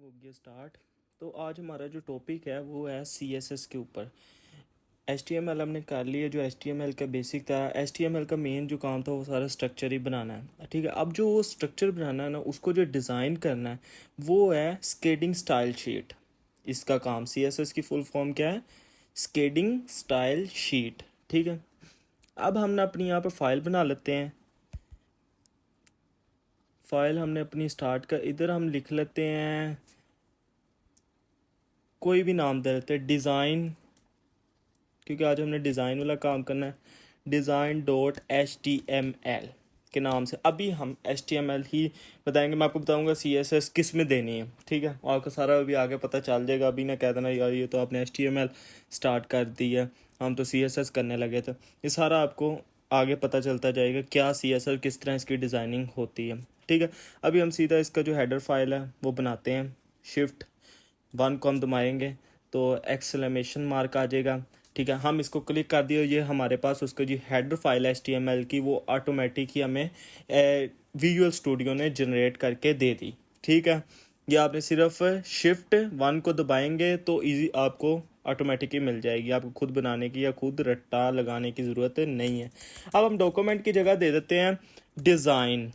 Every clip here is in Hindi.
हो गया स्टार्ट। तो आज हमारा जो टॉपिक है वो है CSS के ऊपर। HTML हमने कर लिया, जो HTML का बेसिक था। HTML का मेन जो काम था वो सारा स्ट्रक्चर ही बनाना है, ठीक है। अब जो वो स्ट्रक्चर बनाना है ना, उसको जो डिज़ाइन करना है वो है स्केडिंग स्टाइल शीट। इसका काम CSS की फुल फॉर्म क्या है? स्केडिंग स्टाइल शीट, ठीक है। अब हमने अपनी यहाँ पर फाइल बना लेते हैं। फाइल हमने अपनी स्टार्ट कर, इधर हम लिख लेते हैं, कोई भी नाम दे देते हैं, डिज़ाइन, क्योंकि आज हमने डिज़ाइन वाला काम करना है। design.html के नाम से अभी हम HTML ही बताएंगे। मैं आपको बताऊंगा CSS किस में देनी है, ठीक है। आपको सारा अभी आगे पता चल जाएगा। अभी ना कह देना यार ये तो आपने HTML स्टार्ट कर दी है, हम तो CSS करने लगे थे। ये सारा आपको आगे पता चलता जाएगा क्या CSS, किस तरह इसकी डिज़ाइनिंग होती है, ठीक है। अभी हम सीधा इसका जो हेडर फाइल है वो बनाते हैं। Shift 1 को हम दबाएंगे तो एक्सक्लेमेशन मार्क आ जाएगा, ठीक है। हम इसको क्लिक कर दिए, ये हमारे पास उसका जो हेडर फाइल है HTML की वो ऑटोमेटिक ही हमें विजुअल स्टूडियो ने जनरेट करके दे दी, ठीक है। ये आपने सिर्फ Shift 1 को दबाएंगे तो इजी आपको ऑटोमेटिक ही मिल जाएगी। आपको खुद बनाने की या खुद रट्टा लगाने की ज़रूरत नहीं है। अब हम डॉक्यूमेंट की जगह दे देते हैं डिज़ाइन,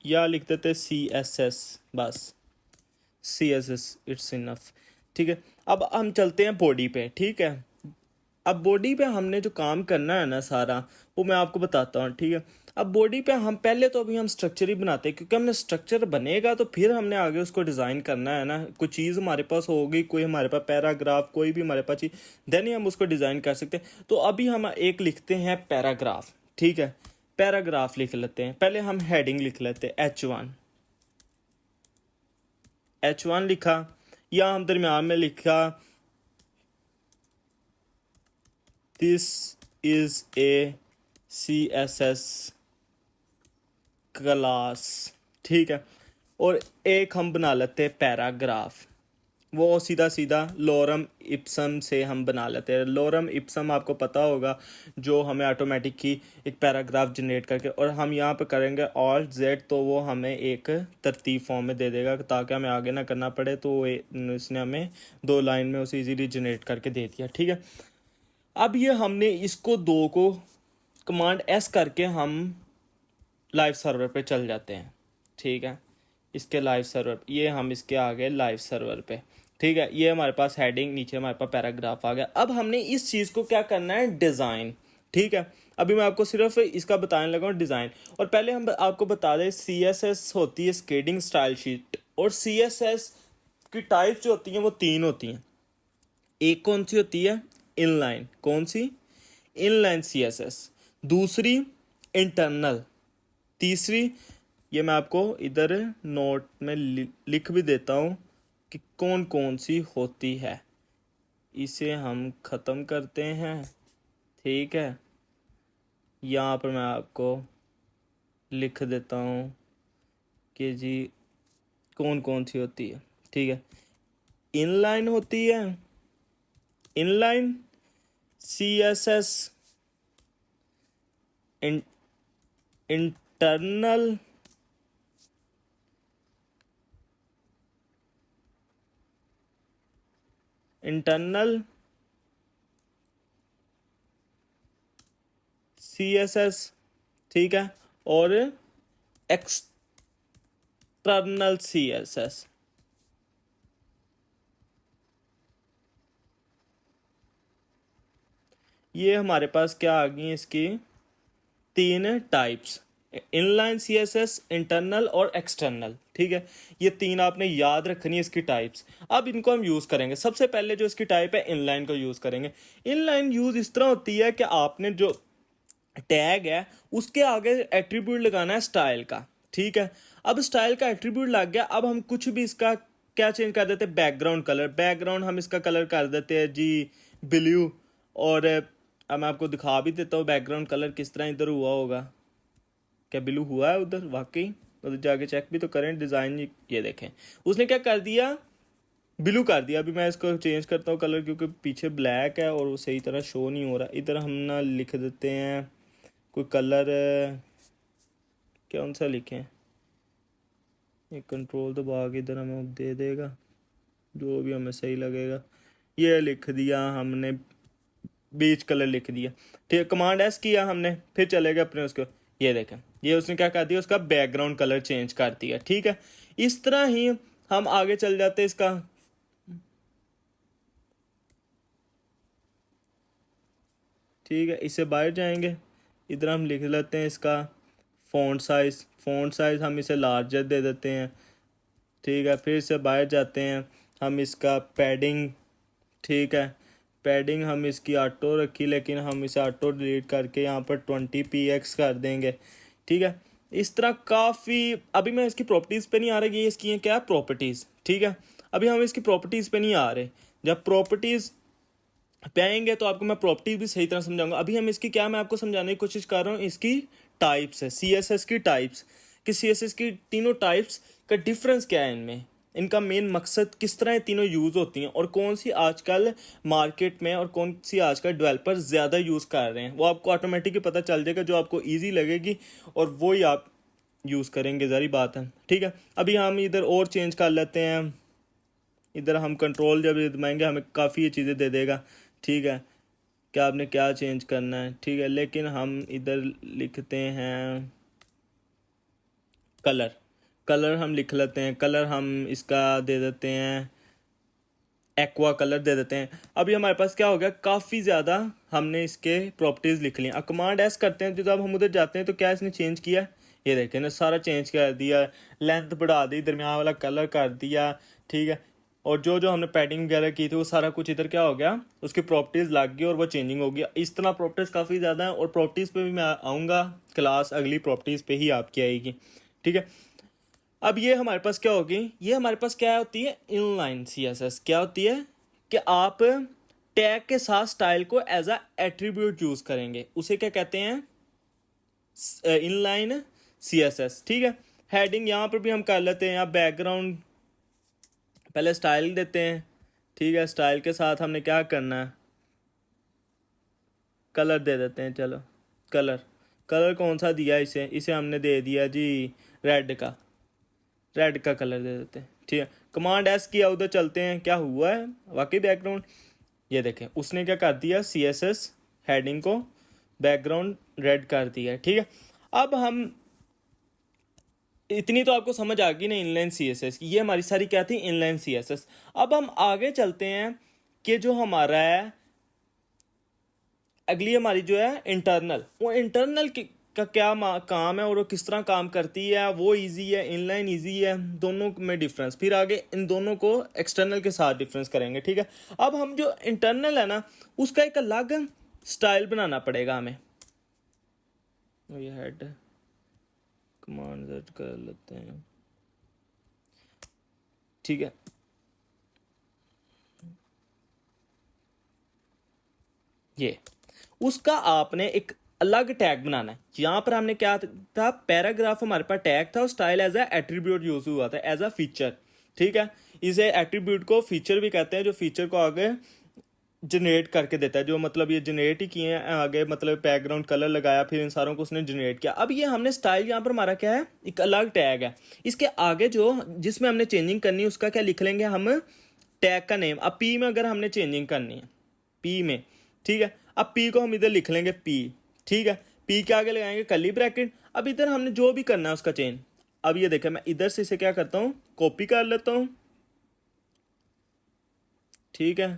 या लिख देते CSS, बस CSS इट्स इनफ, ठीक है। अब हम चलते हैं बॉडी पे, ठीक है। अब बॉडी पे हमने जो काम करना है ना सारा, वो मैं आपको बताता हूँ, ठीक है। अब बॉडी पे हम पहले तो अभी हम स्ट्रक्चर ही बनाते हैं, क्योंकि हमने स्ट्रक्चर बनेगा तो फिर हमने आगे उसको डिज़ाइन करना है ना। कोई चीज़ हमारे पास होगी, कोई हमारे पास पैराग्राफ, कोई भी हमारे पास चीज़, देन ही हम उसको डिज़ाइन कर सकते हैं। तो अभी हम एक लिखते हैं पैराग्राफ, ठीक है। पैराग्राफ लिख लेते हैं। पहले हम हेडिंग लिख लेते हैं H1 लिखा, या हम दरम्यान में लिखा this is a CSS class, ठीक है। और एक हम बना लेते हैं पैराग्राफ, वो सीधा सीधा लोरम इप्सम से हम बना लेते हैं। लोरम इप्सम आपको पता होगा, जो हमें ऑटोमेटिक ही एक पैराग्राफ जनरेट करके, और हम यहाँ पे करेंगे Alt+Z तो वो हमें एक तरतीब फॉर्म में दे देगा, ताकि हमें आगे ना करना पड़े। तो इसने हमें 2 लाइन में उसे इजीली जनरेट करके दे दिया, ठीक है। अब ये हमने इसको 2 को कमांड S करके हम लाइव सर्वर पे चल जाते हैं, ठीक है। इसके लाइव सर्वर, ये हम इसके आगे लाइव सर्वर पे, ठीक है। ये हमारे पास हेडिंग, नीचे हमारे पास पैराग्राफ आ गया। अब हमने इस चीज़ को क्या करना है, डिज़ाइन, ठीक है। अभी मैं आपको सिर्फ इसका बताने लगा हूँ डिज़ाइन। और पहले हम आपको बता दें, CSS होती है स्केडिंग स्टाइल शीट, और CSS की टाइप्स जो होती हैं वो 3 होती हैं। एक कौन सी होती है, इनलाइन, कौन सी, इनलाइन CSS। दूसरी इंटरनल। तीसरी, ये मैं आपको इधर नोट में लिख भी देता हूँ कि कौन कौन सी होती है। इसे हम ख़त्म करते हैं, ठीक है। यहाँ पर मैं आपको लिख देता हूँ कि जी कौन कौन सी होती है, ठीक है। इनलाइन होती है, inline CSS, internal internal CSS, ठीक है, और एक्सटर्नल CSS। ये हमारे पास क्या आ गई इसकी 3 टाइप्स, इनलाइन CSS, इंटरनल और एक्सटर्नल, ठीक है। ये 3 आपने याद रखनी है इसकी टाइप्स। अब इनको हम यूज़ करेंगे। सबसे पहले जो इसकी टाइप है इनलाइन को यूज़ करेंगे। इनलाइन यूज़ इस तरह होती है कि आपने जो टैग है उसके आगे एट्रीब्यूट लगाना है स्टाइल का, ठीक है। अब स्टाइल का एट्रीब्यूट लग गया। अब हम कुछ भी इसका क्या चेंज कर देते हैं, बैकग्राउंड कलर। बैकग्राउंड हम इसका कलर कर देते हैं जी ब्लू। और अब मैं आपको दिखा भी देता हूँ बैकग्राउंड कलर किस तरह इधर हुआ होगा। क्या ब्लू हुआ है उधर, वाकई उधर जाके चेक भी तो करें डिज़ाइन। ये देखें, उसने क्या कर दिया, ब्लू कर दिया। अभी मैं इसको चेंज करता हूँ कलर, क्योंकि पीछे ब्लैक है और वो सही तरह शो नहीं हो रहा। इधर हम ना लिख देते हैं कोई कलर, कौन सा लिखें, एक कंट्रोल दबा के इधर हमें दे देगा जो भी हमें सही लगेगा। ये लिख दिया हमने, बीच कलर लिख दिया, ठीक है। कमांड एस किया हमने, फिर चलेगा अपने उसको, ये देखें ये उसने क्या कर दिया, उसका बैकग्राउंड कलर चेंज कर दिया, ठीक है। इस तरह ही हम आगे चल जाते हैं इसका, ठीक है। इससे बाहर जाएंगे, इधर हम लिख लेते हैं इसका फ़ॉन्ट साइज़ हम इसे लार्जर दे देते हैं, ठीक है। फिर से बाहर जाते हैं, हम इसका पैडिंग, ठीक है, पैडिंग हम इसकी ऑटो रखी, लेकिन हम इसे ऑटो डिलीट करके यहाँ पर 20px कर देंगे, ठीक है। इस तरह काफ़ी, अभी मैं इसकी प्रॉपर्टीज़ पे नहीं आ रहा, ये इसकी है क्या प्रॉपर्टीज़, ठीक है। अभी हम इसकी प्रॉपर्टीज़ पे नहीं आ रहे, जब प्रॉपर्टीज़ पे आएंगे तो आपको मैं प्रॉपर्टीज भी सही तरह समझाऊंगा। अभी हम इसकी क्या, मैं आपको समझाने की कोशिश कर रहा हूँ, इसकी टाइप्स है, सीएसएस की टाइप्स, कि सीएसएस की तीनों टाइप्स का डिफरेंस क्या है इनमें, इनका मेन मकसद किस तरह ये तीनों यूज़ होती हैं, और कौन सी आजकल मार्केट में और कौन सी आजकल डेवलपर ज़्यादा यूज़ कर रहे हैं, वो आपको ऑटोमेटिकली पता चल जाएगा, जो आपको ईजी लगेगी और वो ही आप यूज़ करेंगे, ज़री बात है, ठीक है। अभी हम इधर और चेंज कर लेते हैं, इधर हम कंट्रोल जब दबाएंगे हमें काफ़ी ये चीज़ें दे देगा, ठीक है, क्या आपने क्या चेंज करना है, ठीक है। लेकिन हम इधर लिखते हैं कलर, कलर हम लिख लेते हैं, कलर हम इसका दे देते हैं एक्वा कलर दे देते हैं। अभी हमारे पास क्या हो गया, काफ़ी ज़्यादा हमने इसके प्रॉपर्टीज़ लिख ली। अब कमांड एस करते हैं तो जब हम उधर जाते हैं तो क्या इसने चेंज किया, ये देखें ना, सारा चेंज कर दिया, लेंथ बढ़ा दी, दरमियान वाला कलर कर दिया, ठीक है। और जो जो हमने पैडिंग वगैरह की थी वो सारा कुछ इधर क्या हो गया, उसकी प्रॉपर्टीज़ लग गई और वो चेंजिंग हो गया। इस तरह प्रॉपर्टीज़ काफ़ी ज़्यादा है, और प्रॉपर्टीज़ पे भी मैं आऊँगा, क्लास अगली प्रॉपर्टीज़ पे ही आपकी आएगी, ठीक है। अब ये हमारे पास क्या होगी, ये हमारे पास क्या होती है, इनलाइन सीएसएस क्या होती है, कि आप टैग के साथ स्टाइल को एज अ एट्रीब्यूट यूज़ करेंगे, उसे क्या कहते हैं, इनलाइन सीएसएस, ठीक है। हेडिंग यहाँ पर भी हम कर लेते हैं, यहाँ बैकग्राउंड पहले स्टाइल देते हैं, ठीक है। स्टाइल के साथ हमने क्या करना है, कलर दे देते हैं, चलो कलर, कलर कौन सा दिया इसे, इसे हमने दे दिया जी रेड का, रेड का कलर दे देते हैं, ठीक है। कमांड एस किया, उधर चलते हैं, क्या हुआ है वाकई बैकग्राउंड, ये देखें उसने क्या कर दिया, सीएसएस हेडिंग को बैकग्राउंड रेड कर दिया, ठीक है। अब हम, इतनी तो आपको समझ आ गई ना इनलाइन सीएसएस, ये हमारी सारी क्या थी, इनलाइन सीएसएस। अब हम आगे चलते हैं कि जो हमारा है अगली हमारी जो है इंटरनल, वो इंटरनल का क्या काम है और वो किस तरह काम करती है, वो इजी है, इनलाइन इजी है, दोनों में डिफरेंस, फिर आगे इन दोनों को एक्सटर्नल के साथ डिफरेंस करेंगे, ठीक है। अब हम जो इंटरनल है ना, उसका एक अलग स्टाइल बनाना पड़ेगा हमें, ये हेड कमांड सेट कर लेते हैं, ठीक है। ये उसका आपने एक अलग टैग बनाना है। यहाँ पर हमने क्या था, पैराग्राफ हमारे पास टैग था और style as a attribute use हुआ था, एज अ फीचर, ठीक है। इसे एट्रीब्यूट को फीचर भी कहते हैं, जो फीचर को आगे जनरेट करके देता है, जो मतलब ये जनरेट ही किए हैं आगे, मतलब बैकग्राउंड कलर लगाया, फिर इन सारों को उसने जनरेट किया। अब ये हमने स्टाइल यहाँ पर हमारा क्या है, एक अलग टैग है, इसके आगे जो जिसमें हमने चेंजिंग करनी है उसका क्या लिख लेंगे हम, टैग का नेम। अब पी में अगर हमने चेंजिंग करनी है, पी में, ठीक है। अब पी को हम इधर लिख लेंगे पी, ठीक है। पी के आगे लगाएंगे कर्ली ब्रैकेट। अब इधर हमने जो भी करना है उसका चेंज, अब ये देखें मैं इधर से इसे क्या करता हूँ, कॉपी कर लेता हूँ, ठीक है।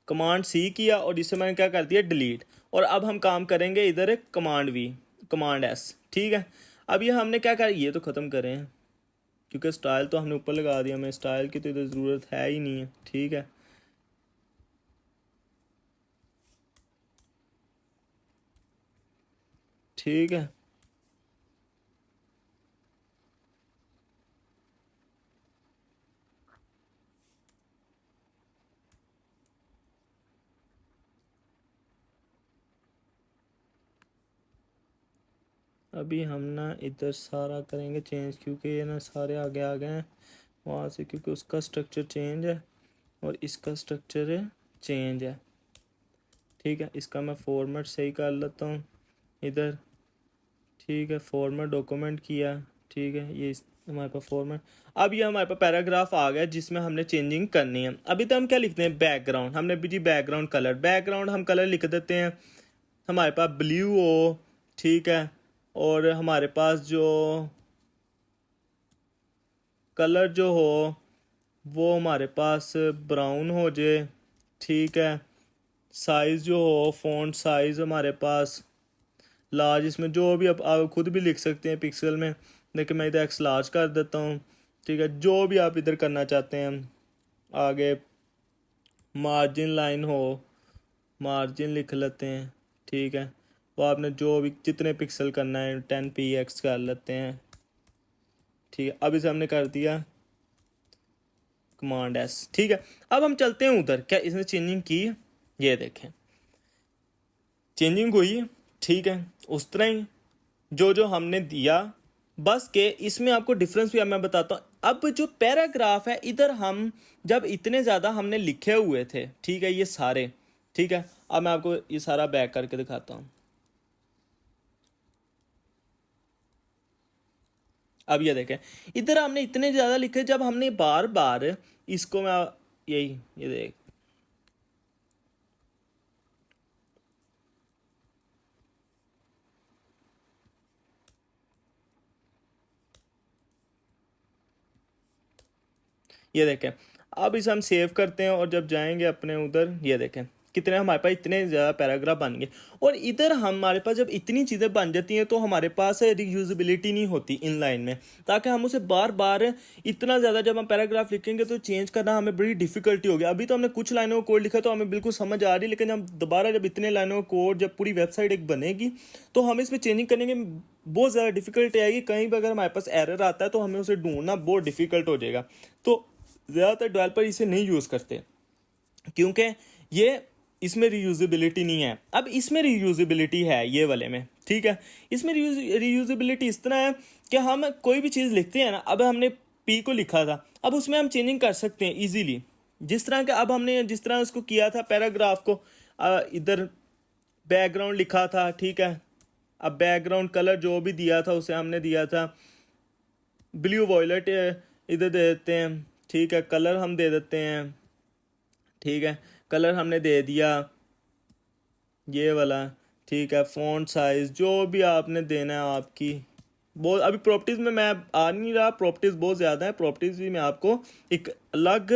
कमांड सी किया और इसे मैंने क्या कर दिया, डिलीट। और अब हम काम करेंगे इधर एक कमांड वी, कमांड एस, ठीक है। अब ये हमने क्या कर, ये तो ख़त्म करें, क्योंकि स्टाइल तो हमने ऊपर लगा दिया, हमें स्टाइल की तो इधर ज़रूरत है ही नहीं है, ठीक है। ठीक है, अभी हम ना इधर सारा करेंगे चेंज, क्योंकि ये ना सारे आगे आ गए हैं वहाँ से, क्योंकि उसका स्ट्रक्चर चेंज है और इसका स्ट्रक्चर चेंज है, ठीक है। इसका मैं फॉर्मेट सही कर लेता हूँ, इधर, ठीक है, फॉर्मेट डॉक्यूमेंट किया, ठीक है, ये हमारे पास फॉर्मेट। अब ये हमारे पास पैराग्राफ आ गया जिसमें हमने चेंजिंग करनी है। अभी तो हम क्या लिखते हैं, बैकग्राउंड, हमने भी जी बैकग्राउंड कलर, बैकग्राउंड हम कलर लिख देते हैं हमारे पास ब्लू हो, ठीक है, और हमारे पास जो कलर जो हो वो हमारे पास ब्राउन हो जाए, ठीक है, साइज़ जो हो फ़ॉन्ट साइज़ हमारे पास लार्ज, इसमें जो भी आप खुद भी लिख सकते हैं पिक्सल में, लेकिन मैं इधर एक्स लार्ज कर देता हूँ, ठीक है, जो भी आप इधर करना चाहते हैं। आगे मार्जिन लाइन हो, मार्जिन लिख लेते हैं, ठीक है, वो आपने जो भी जितने पिक्सल करना है 10 px कर लेते हैं, ठीक है। अब इसे हमने कर दिया कमांड एस, ठीक है। अब हम चलते हैं उधर, क्या इसने चेंजिंग की, ये देखें चेंजिंग हुई, ठीक है, उस तरह ही जो जो हमने दिया, बस के इसमें आपको डिफरेंस भी मैं बताता हूँ। अब जो पैराग्राफ है इधर हम जब इतने ज़्यादा हमने लिखे हुए थे, ठीक है, ये सारे, ठीक है, अब मैं आपको ये सारा बैक करके दिखाता हूँ। अब ये देखें इधर हमने इतने ज़्यादा लिखे, जब हमने बार बार इसको मैं यही ये देख, ये देखें, अब इसे हम सेव करते हैं और जब जाएंगे अपने उधर, ये देखें कितने हमारे पास इतने ज़्यादा पैराग्राफ बन गए। और इधर हमारे पास जब इतनी चीज़ें बन जाती हैं तो हमारे पास रीयूजेबिलिटी नहीं होती इनलाइन में, ताकि हम उसे बार बार इतना ज़्यादा जब हम पैराग्राफ लिखेंगे तो चेंज करना हमें बड़ी डिफिकल्टी होगी। अभी तो हमने कुछ लाइनों का कोड लिखा तो हमें बिल्कुल समझ आ रही है, लेकिन हम दोबारा जब इतने लाइनों का कोड, जब पूरी वेबसाइट एक बनेगी तो हमें इसमें चेंजिंग करने के बहुत ज़्यादा डिफिकल्टी आएगी। कहीं भी अगर हमारे पास एरर आता है तो हमें उसे ढूंढना बहुत डिफिकल्ट हो जाएगा। तो ज़्यादातर डेवलपर इसे नहीं यूज़ करते क्योंकि ये इसमें रीयूजेबिलिटी नहीं है। अब इसमें रीयूजेबिलिटी है ये वाले में, ठीक है, इसमें रीयूजेबिलिटी इस तरह है कि हम कोई भी चीज़ लिखते हैं ना, अब हमने पी को लिखा था, अब उसमें हम चेंजिंग कर सकते हैं इजीली, जिस तरह का अब हमने जिस तरह उसको किया था पैराग्राफ को, इधर बैकग्राउंड लिखा था, ठीक है, अब बैकग्राउंड कलर जो भी दिया था उसे हमने दिया था ब्लू वॉयलेट, इधर दे देते हैं, ठीक है, कलर हम दे देते हैं, ठीक है, कलर हमने दे दिया ये वाला, ठीक है, फ़ॉन्ट साइज़ जो भी आपने देना है आपकी, बहुत अभी प्रॉपर्टीज़ में मैं आ नहीं रहा, प्रॉपर्टीज़ बहुत ज़्यादा है, प्रॉपर्टीज़ भी मैं आपको एक अलग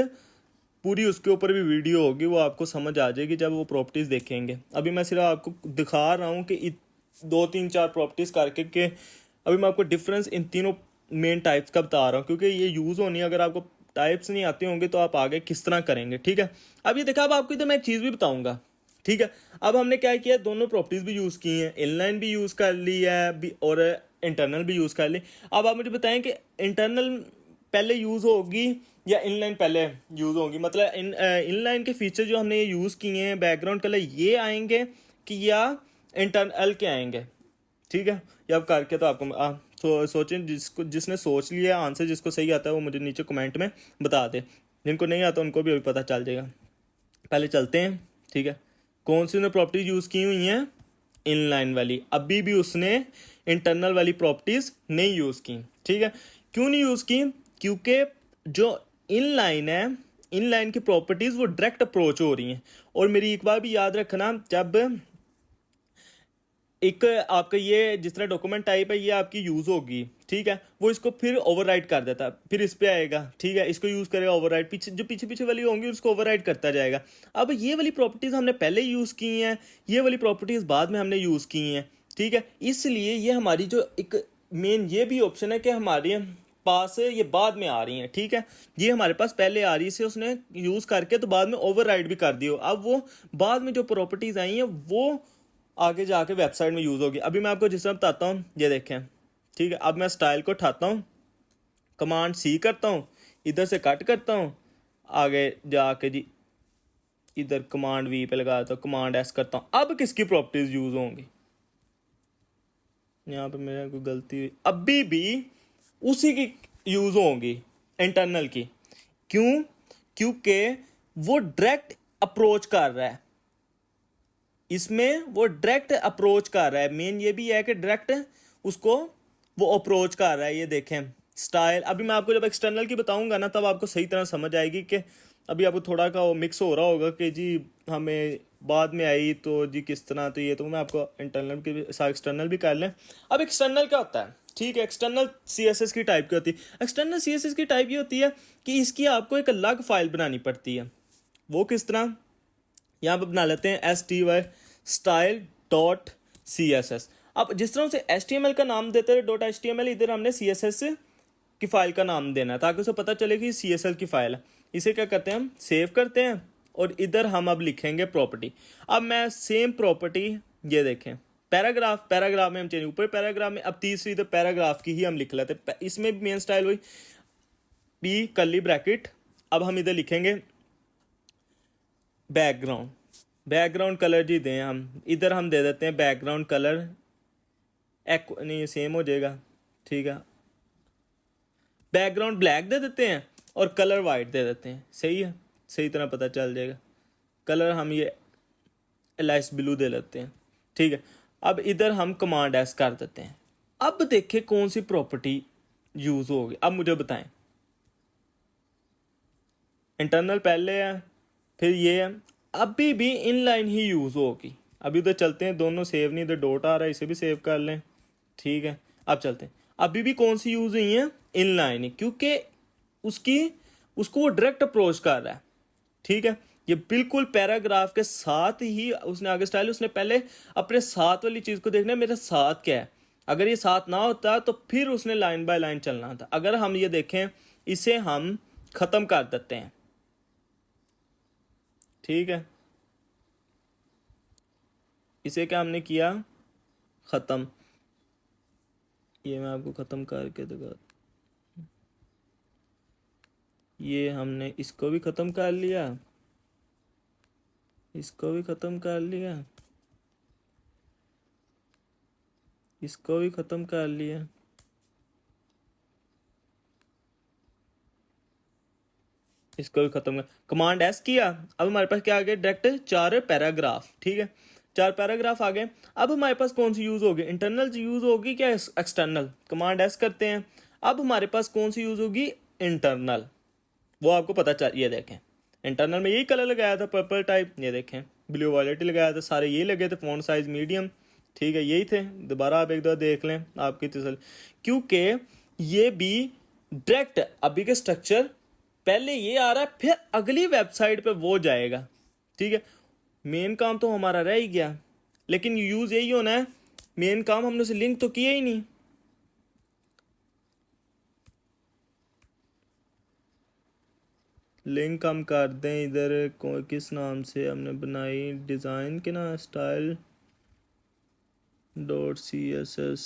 पूरी उसके ऊपर भी वीडियो होगी, वो आपको समझ आ जाएगी जब वो प्रॉपर्टीज़ देखेंगे। अभी मैं सिर्फ आपको दिखा रहा हूँ कि 2 3 4 प्रॉपर्टीज़ करके के अभी मैं आपको डिफरेंस इन तीनों मेन टाइप्स का बता रहा हूँ, क्योंकि ये यूज़ होनी है। अगर आपको टाइप्स नहीं आते होंगे तो आप आगे किस तरह करेंगे, ठीक है। अब ये देखा, अब आपको इधर मैं एक चीज़ भी बताऊंगा, ठीक है। अब हमने क्या किया, दोनों प्रॉपर्टीज़ भी यूज़ की हैं, इनलाइन भी यूज़ कर ली है और इंटरनल भी यूज़ कर ली। अब आप मुझे बताएं कि इंटरनल पहले यूज़ होगी या इनलाइन पहले यूज़ होगी, मतलब इनलाइन के फीचर जो हमने ये यूज़ किए हैं, बैकग्राउंड कलर ये आएंगे कि या इंटरनल के आएंगे, ठीक है। ये अब करके तो आपको सोचें, जिसने सोच लिया आंसर, जिसको सही आता है वो मुझे नीचे कमेंट में बता दे, जिनको नहीं आता उनको भी अभी पता चल जाएगा। पहले चलते हैं, ठीक है, कौन सी उसने प्रॉपर्टीज यूज़ की हुई हैं, इनलाइन वाली। अभी भी उसने इंटरनल वाली प्रॉपर्टीज नहीं यूज़ की, ठीक है। क्यों नहीं यूज़ की, क्योंकि जो इनलाइन है, इनलाइन की प्रॉपर्टीज वो डायरेक्ट अप्रोच हो रही हैं। और मेरी एक बार भी याद रखना, जब एक आपका ये जिस तरह डॉक्यूमेंट टाइप है ये आपकी यूज़ होगी, ठीक है, वो इसको फिर ओवरराइट कर देता है, फिर इस पे आएगा, ठीक है, इसको यूज़ करेगा ओवरराइट, पीछे जो पीछे पीछे वाली होंगी उसको ओवरराइट करता जाएगा। अब ये वाली प्रॉपर्टीज़ हमने पहले यूज़ की हैं, ये वाली प्रॉपर्टीज़ बाद में हमने यूज़ की हैं, ठीक है। इसलिए ये हमारी जो एक मेन ये भी ऑप्शन है कि हमारे पास ये बाद में आ रही हैं, ठीक है, ये हमारे पास पहले आ रही है, इसे उसने यूज़ करके तो बाद में ओवरराइड भी कर दियो। अब वो बाद में जो प्रॉपर्टीज़ आई हैं वो आगे जाके वेबसाइट में यूज़ होगी। अभी मैं आपको जिस तरह बताता हूँ, ये देखें, ठीक है। अब मैं स्टाइल को उठाता हूँ, कमांड सी करता हूँ, इधर से कट करता हूँ, आगे जाके जी इधर कमांड वी पे लगाता हूँ, कमांड एस करता हूँ। अब किसकी प्रॉपर्टीज यूज़ होंगी, यहाँ पे मेरे कोई गलती हुई, अभी भी उसी की यूज़ होंगी, इंटरनल की। क्यों, क्योंकि वो डायरेक्ट अप्रोच कर रहा है, इसमें वो डायरेक्ट अप्रोच कर रहा है, मेन ये भी है कि डायरेक्ट उसको वो अप्रोच कर रहा है। ये देखें स्टाइल, अभी मैं आपको जब एक्सटर्नल की बताऊंगा ना तब आपको सही तरह समझ आएगी कि अभी आपको थोड़ा का वो मिक्स हो रहा होगा कि जी हमें बाद में आई तो जी किस तरह, तो ये तो मैं आपको इंटरनल की एक्सटर्नल भी कर लें। अब एक्सटर्नल क्या होता है, ठीक है, एक्सटर्नल सीएसएस की टाइप की होती है। एक्सटर्नल सीएसएस की टाइप ये होती है कि इसकी आपको एक अलग फाइल बनानी पड़ती है। वो किस तरह, यहाँ पे बना लेते हैं STY स्टाइल डॉट CSS। अब जिस तरह से HTML का नाम देते हैं .html, इधर हमने CSS की फाइल का नाम देना है ताकि उसे पता चले कि CSS की फाइल है। इसे क्या करते हैं, हम सेव करते हैं और इधर हम अब लिखेंगे प्रॉपर्टी। अब मैं सेम प्रॉपर्टी, ये देखें पैराग्राफ, पैराग्राफ में हम चेंज, ऊपर पैराग्राफ में अब तीसरी इधर पैराग्राफ की ही हम लिख लेते हैं। इसमें भी मेन स्टाइल हुई बी कर्ली ब्रैकेट। अब हम इधर लिखेंगे बैकग्राउंड, बैकग्राउंड कलर जी दें हम, इधर हम दे देते हैं बैकग्राउंड कलर नहीं सेम हो जाएगा, ठीक है, बैकग्राउंड ब्लैक दे देते हैं और कलर वाइट दे देते हैं। सही है, सही तरह पता चल जाएगा। कलर हम ये एलाइस ब्लू दे लेते हैं, ठीक है। अब इधर हम कमांड एस कर देते हैं। अब देखें कौन सी प्रॉपर्टी यूज होगी, अब मुझे बताएं। इंटरनल पहले है, फिर ये है, अभी भी इनलाइन ही यूज होगी। अभी उधर चलते हैं, दोनों सेव नहीं, इधर डॉट आ रहा है, इसे भी सेव कर लें, ठीक है। अब चलते हैं, अभी भी कौन सी यूज हुई है, इनलाइन ही, क्योंकि उसको वो डायरेक्ट अप्रोच कर रहा है, ठीक है। ये बिल्कुल पैराग्राफ के साथ ही उसने आगे स्टाइल, उसने पहले अपने साथ वाली चीज को देखना है, मेरा साथ क्या है। अगर ये साथ ना होता तो फिर उसने लाइन बाय लाइन चलना था। अगर हम ये देखें, इसे हम खत्म कर देते हैं, ठीक है। इसे क्या हमने किया, खत्म। ये मैं आपको खत्म करके दिखा, ये हमने इसको भी खत्म कर लिया, इसको भी खत्म कर लिया, इसको भी खत्म कर लिया, इसको भी खत्म कर, कमांड एस किया। अब हमारे पास क्या आ गया, डायरेक्ट 4 पैराग्राफ, ठीक है, 4 पैराग्राफ आ गए। अब हमारे पास कौन सी यूज होगी, इंटरनल यूज होगी क्या एक्सटर्नल, कमांड एस करते हैं। अब हमारे पास कौन सी यूज होगी, इंटरनल, वो आपको पता चल, ये देखें इंटरनल में यही कलर लगाया था पर्पल टाइप, ये देखें ब्लू वॉयलेट लगाया था, सारे यही लगे थे, फॉन्ट साइज मीडियम, ठीक है, यही थे। दोबारा आप एक दो देख लें आपकी तसल्ली, क्योंकि ये भी डायरेक्ट अभी के स्ट्रक्चर पहले ये आ रहा है, फिर अगली वेबसाइट पे वो जाएगा, ठीक है। मेन काम तो हमारा रह ही गया, लेकिन यूज यही होना है, मेन काम हमने उसे लिंक तो किया ही नहीं। लिंक हम कर दें इधर, किस नाम से हमने बनाई, डिज़ाइन के ना, style dot CSS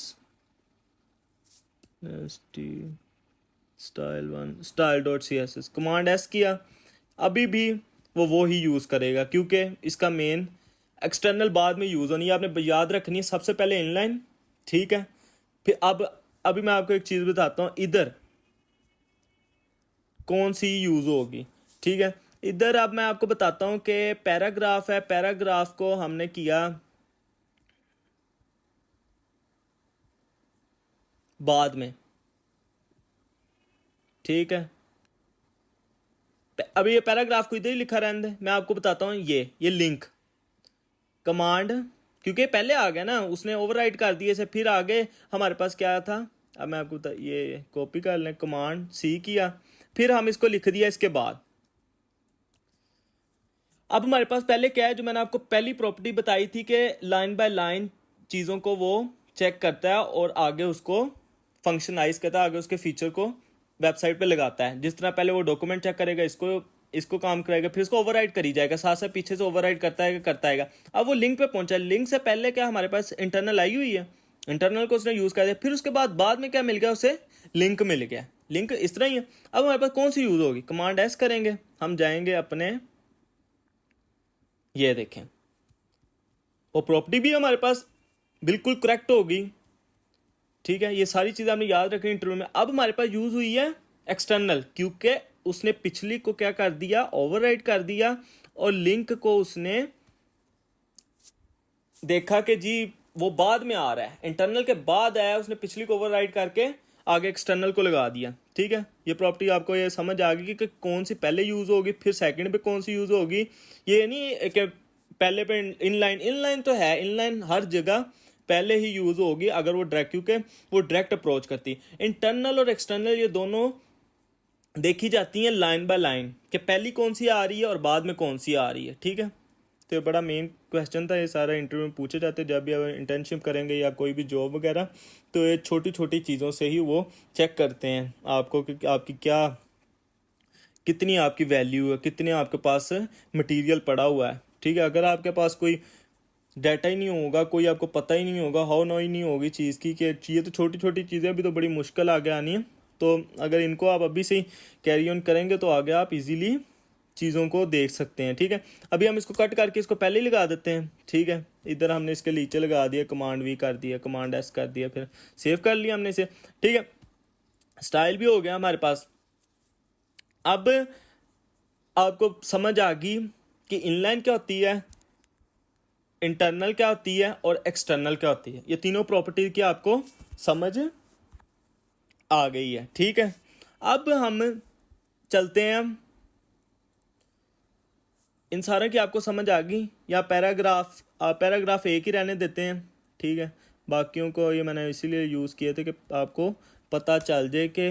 style dot CSS, command S किया। अभी भी वो ही यूज़ करेगा, क्योंकि इसका मेन एक्सटर्नल बाद में यूज़ होनी है, आपने याद रखनी है सबसे पहले इनलाइन, ठीक है। फिर अब अभी मैं आपको एक चीज़ बताता हूँ, इधर कौन सी यूज़ होगी, ठीक है। इधर अब मैं आपको बताता हूँ कि पैराग्राफ है, पैराग्राफ को हमने किया बाद में, ठीक है। अभी ये पैराग्राफ को इधर ही लिखा रहने दे, मैं आपको बताता हूँ ये लिंक कमांड, क्योंकि पहले आ गया ना, उसने ओवरराइट कर दिए इसे, फिर आगे हमारे पास क्या था। अब मैं आपको ये कॉपी कर लें, कमांड C किया, फिर हम इसको लिख दिया इसके बाद। अब हमारे पास पहले क्या है, जो मैंने आपको पहली प्रॉपर्टी बताई थी कि लाइन बाय लाइन चीज़ों को वो चेक करता है और आगे उसको फंक्शनाइज करता है, आगे उसके फीचर को वेबसाइट पे लगाता है। जिस तरह पहले वो डॉक्यूमेंट चेक करेगा, इसको काम करेगा, फिर इसको ओवरराइट करी जाएगा, साथ साथ पीछे से ओवरराइट करता है। अब वो लिंक पे पहुंचा, लिंक से पहले क्या हमारे पास इंटरनल आई हुई है, इंटरनल को उसने यूज कर दिया, फिर उसके बाद में क्या मिल गया, उसे लिंक मिल गया, लिंक इस तरह ही है। अब हमारे पास कौन सी यूज होगी, कमांड एस करेंगे, हम जाएंगे अपने, ये देखें वो प्रॉपर्टी भी हमारे पास बिल्कुल करेक्ट होगी, ठीक है। ये सारी चीज़ें आपने याद रखनी इंटरव्यू में। अब हमारे पास यूज हुई है एक्सटर्नल, क्योंकि उसने पिछली को क्या कर दिया, ओवरराइट कर दिया, और लिंक को उसने देखा कि जी वो बाद में आ रहा है, इंटरनल के बाद आया, उसने पिछली को ओवरराइड करके आगे एक्सटर्नल को लगा दिया। ठीक है, ये प्रॉपर्टी आपको ये समझ आ गई कि कौन सी पहले यूज़ होगी फिर सेकंड पे कौन सी यूज़ होगी। ये नहीं कि पहले पे इनलाइन, इनलाइन तो है, इनलाइन हर जगह पहले ही यूज़ होगी अगर वो डायरेक्ट, क्योंकि वो डायरेक्ट अप्रोच करती। इंटरनल और एक्सटर्नल ये दोनों देखी जाती हैं लाइन बाय लाइन कि पहली कौन सी आ रही है और बाद में कौन सी आ रही है। ठीक है, तो ये बड़ा मेन क्वेश्चन था, ये सारा इंटरव्यू में पूछे जाते जब भी आप इंटर्नशिप करेंगे या कोई भी जॉब वगैरह, तो ये छोटी छोटी चीज़ों से ही वो चेक करते हैं आपको कि आपकी क्या, कितनी आपकी वैल्यू है, कितने आपके पास मटेरियल पड़ा हुआ है। ठीक है, अगर आपके पास कोई डाटा ही नहीं होगा, कोई आपको पता ही नहीं होगा, हाउ नो ही नहीं होगी चीज़ की कि ये तो छोटी छोटी चीज़ें भी तो बड़ी मुश्किल आगे आनी है। तो अगर इनको आप अभी से ही कैरी ऑन करेंगे तो आगे आप इजीली चीज़ों को देख सकते हैं। ठीक है, अभी हम इसको कट करके इसको पहले ही लगा देते हैं। ठीक है, इधर हमने इसके नीचे लगा दिया, कमांड वी कर दिया, कमांड एस कर दिया, फिर सेव कर लिया हमने इसे। ठीक है, स्टाइल भी हो गया हमारे पास। अब आपको समझ आ गई कि इनलाइन क्या होती है, इंटरनल क्या होती है और एक्सटर्नल क्या होती है। ये तीनों प्रॉपर्टी की आपको समझ आ गई है। ठीक है, अब हम चलते हैं, इन सारे की आपको समझ आ गई, या पैराग्राफ एक ही रहने देते हैं। ठीक है, बाकियों को ये मैंने इसीलिए यूज़ किए थे कि आपको पता चल जाए कि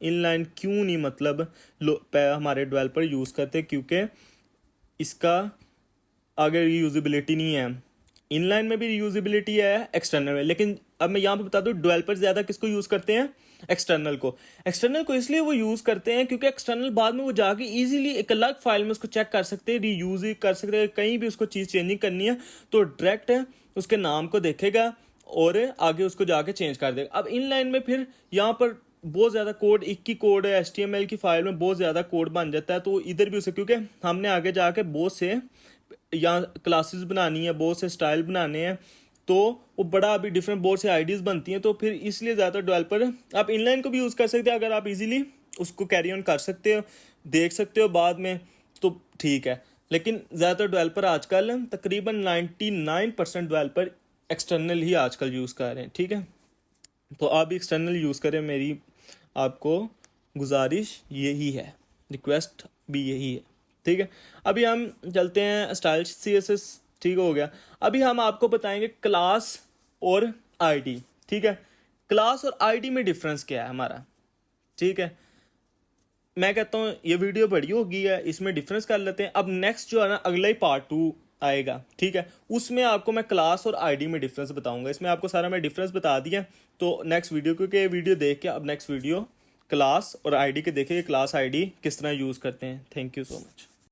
इनलाइन क्यों नहीं, मतलब हमारे डेवलपर यूज़ करते, क्योंकि इसका आगे रीयूजेबिलिटी नहीं है। इनलाइन में भी रीयूजेबिलिटी है, एक्सटर्नल में, लेकिन अब मैं यहाँ पे बता दूँ डेवलपर ज़्यादा किसको यूज़ करते हैं, एक्सटर्नल को। एक्सटर्नल को इसलिए वो यूज़ करते हैं क्योंकि एक्सटर्नल बाद में वो जाके इजीली एक अलग फाइल में उसको चेक कर सकते हैं, रीयूज कर सकते हैं, कहीं भी उसको चीज़ चेंजिंग करनी है तो डायरेक्ट उसके नाम को देखेगा और आगे उसको जाके चेंज कर देगा। अब इनलाइन में फिर यहाँ पर बहुत ज़्यादा कोड, एक ही कोड है, HTML की फाइल में बहुत ज़्यादा कोड बन जाता है, तो इधर भी उसे, क्योंकि हमने आगे जाके बहुत से या क्लासेस बनानी है, बहुत से स्टाइल बनाने हैं, तो वो बड़ा अभी डिफरेंट बहुत से आईडीज़ बनती हैं, तो फिर इसलिए ज़्यादा डेवलपर आप इनलाइन को भी यूज़ कर सकते हैं। अगर आप इजीली उसको कैरी ऑन कर सकते हो, देख सकते हो बाद में, तो ठीक है। लेकिन ज़्यादातर डेवलपर आजकल तकरीबन 99% डेवलपर एक्सटर्नल ही आजकल यूज़ कर रहे हैं। ठीक है, तो आप भी एक्सटर्नल यूज़ करें, मेरी आपको गुजारिश यही है, रिक्वेस्ट भी यही है। ठीक है, अभी हम चलते हैं स्टाइल CSS। ठीक हो गया, अभी हम आपको बताएंगे क्लास और आईडी। ठीक है, क्लास और आईडी में डिफरेंस क्या है हमारा। ठीक है, मैं कहता हूँ ये वीडियो बड़ी होगी है, इसमें डिफरेंस कर लेते हैं। अब नेक्स्ट जो है ना, अगला ही पार्ट 2 आएगा। ठीक है, उसमें आपको मैं क्लास और आईडी में डिफरेंस बताऊंगा। इसमें आपको सारा मैं डिफरेंस बता दिया, तो नेक्स्ट वीडियो, क्योंकि वीडियो देख के अब नेक्स्ट वीडियो क्लास और आईडी के देखेंगे, क्लास आईडी किस तरह यूज़ करते हैं। Thank you so much.